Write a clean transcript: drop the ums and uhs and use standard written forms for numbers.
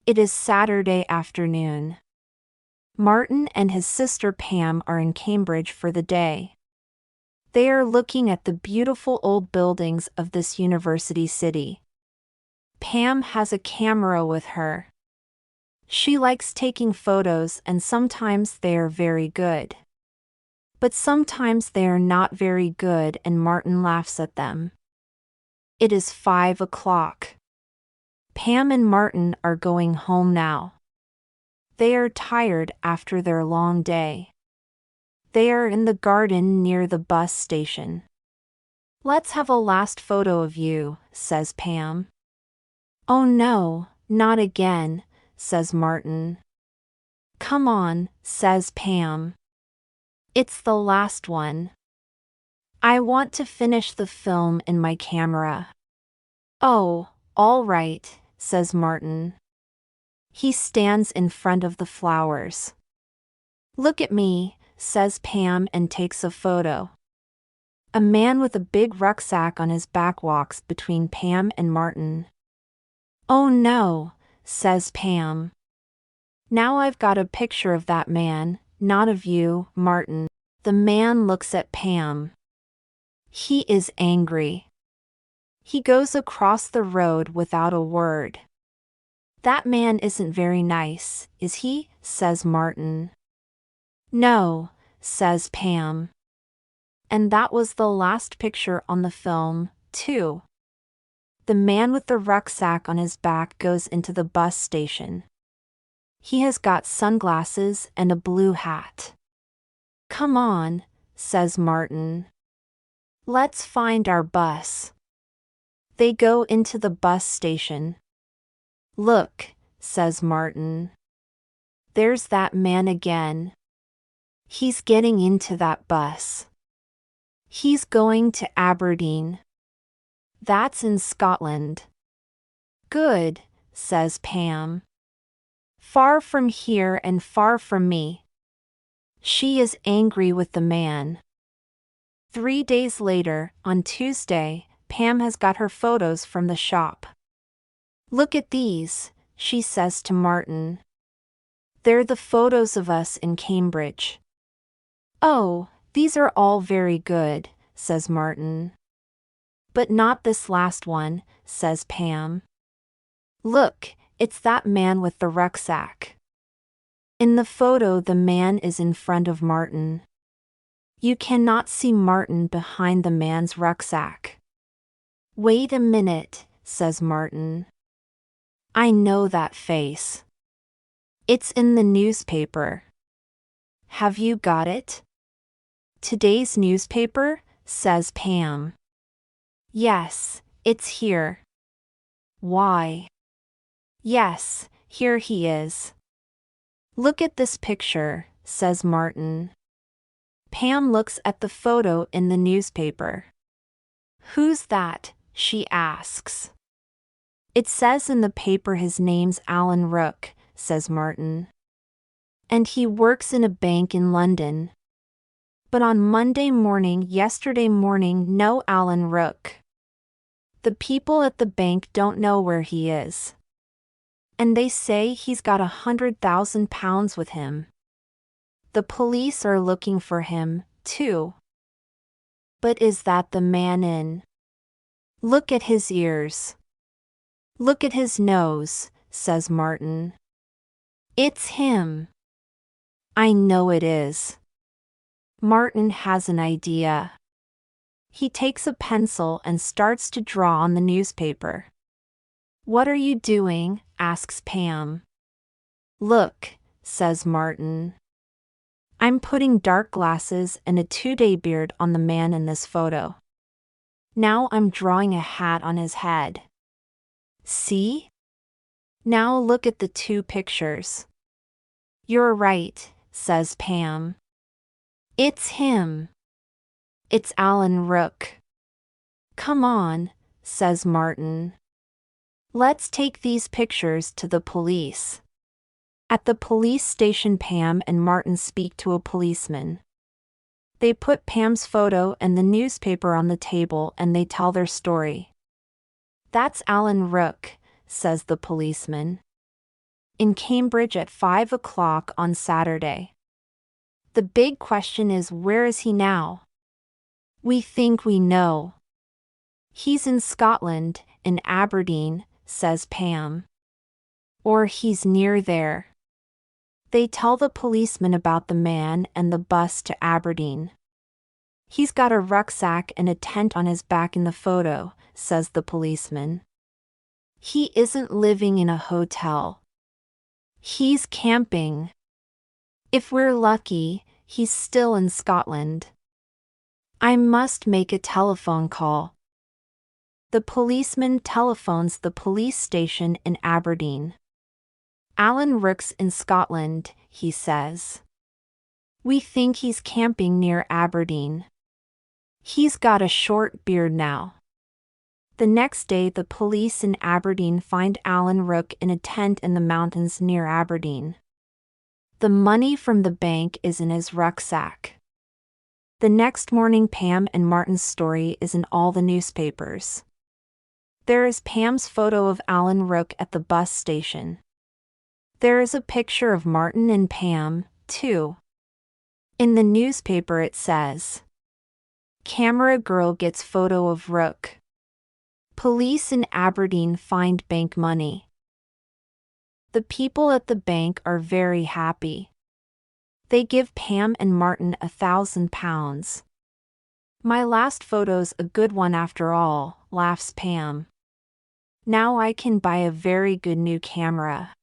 It is Saturday afternoon. Martin and his sister Pam are in Cambridge for the day. They are looking at the beautiful old buildings of this university city. Pam has a camera with her. She likes taking photos and sometimes they are very good. But sometimes they are not very good and Martin laughs at them. It is 5 o'clock. Pam and Martin are going home now. They are tired after their long day. They are in the garden near the bus station. "Let's have a last photo of you," says Pam. "Oh no, not again," says Martin. "Come on," says Pam. "It's the last one. I want to finish the film in my camera." "Oh, all right," says Martin. He stands in front of the flowers. "Look at me," says Pam and takes a photo. A man with a big rucksack on his back walks between Pam and Martin. "Oh no," says Pam. "Now I've got a picture of that man, not of you, Martin." The man looks at Pam. He is angry. He goes across the road without a word. "That man isn't very nice, is he?" says Martin. "No," says Pam. And that was the last picture on the film, too. The man with the rucksack on his back goes into the bus station. He has got sunglasses and a blue hat. "Come on," says Martin. "Let's find our bus." They go into the bus station. "Look," says Martin. "There's that man again. He's getting into that bus. He's going to Aberdeen. That's in Scotland." "Good," says Pam. "Far from here and far from me." She is angry with the man. 3 days later, on Tuesday, Pam has got her photos from the shop. "Look at these," she says to Martin. "They're the photos of us in Cambridge." "Oh, these are all very good," says Martin. "But not this last one," says Pam. "Look, it's that man with the rucksack." In the photo, the man is in front of Martin. You cannot see Martin behind the man's rucksack. "Wait a minute," says Martin. "I know that face. It's in the newspaper." "Have you got it?" "Today's newspaper?" says Pam. "Yes, it's here." "Why?" "Yes, here he is." "Look at this picture," says Martin. Pam looks at the photo in the newspaper. "Who's that?" she asks. "It says in the paper his name's Alan Rook," says Martin. "And he works in a bank in London. But on yesterday morning, no Alan Rook. The people at the bank don't know where he is. And they say he's got £100,000 with him. The police are looking for him, too." "But is that the man in?" "Look at his ears. Look at his nose," says Martin. "It's him." "I know it is." Martin has an idea. He takes a pencil and starts to draw on the newspaper. "What are you doing?" asks Pam. "Look," says Martin. "I'm putting dark glasses and a 2-day beard on the man in this photo. Now I'm drawing a hat on his head. See? Now look at the 2 pictures." "You're right," says Pam. "It's him. It's Alan Rook." "Come on," says Martin. "Let's take these pictures to the police." At the police station, Pam and Martin speak to a policeman. They put Pam's photo and the newspaper on the table and they tell their story. "That's Alan Rook," says the policeman. in Cambridge at 5 o'clock on Saturday. The big question is, where is he now? We think we know. He's in Scotland, in Aberdeen, says Pam. Or he's near there. They tell the policeman about the man and the bus to Aberdeen. He's got a rucksack and a tent on his back in the photo, says the policeman. He isn't living in a hotel. He's camping. If we're lucky, he's still in Scotland. I must make a telephone call. The policeman telephones the police station in Aberdeen. Alan Rook's in Scotland, he says. We think he's camping near Aberdeen. He's got a short beard now. The next day, the police in Aberdeen find Alan Rook in a tent in the mountains near Aberdeen. The money from the bank is in his rucksack. The next morning, Pam and Martin's story is in all the newspapers. There is Pam's photo of Alan Rook at the bus station. There is a picture of Martin and Pam, too. In the newspaper it says, "Camera girl gets photo of Rook. Police in Aberdeen find bank money." The people at the bank are very happy. They give Pam and Martin £1,000. My last photo's a good one after all, laughs Pam. Now I can buy a very good new camera.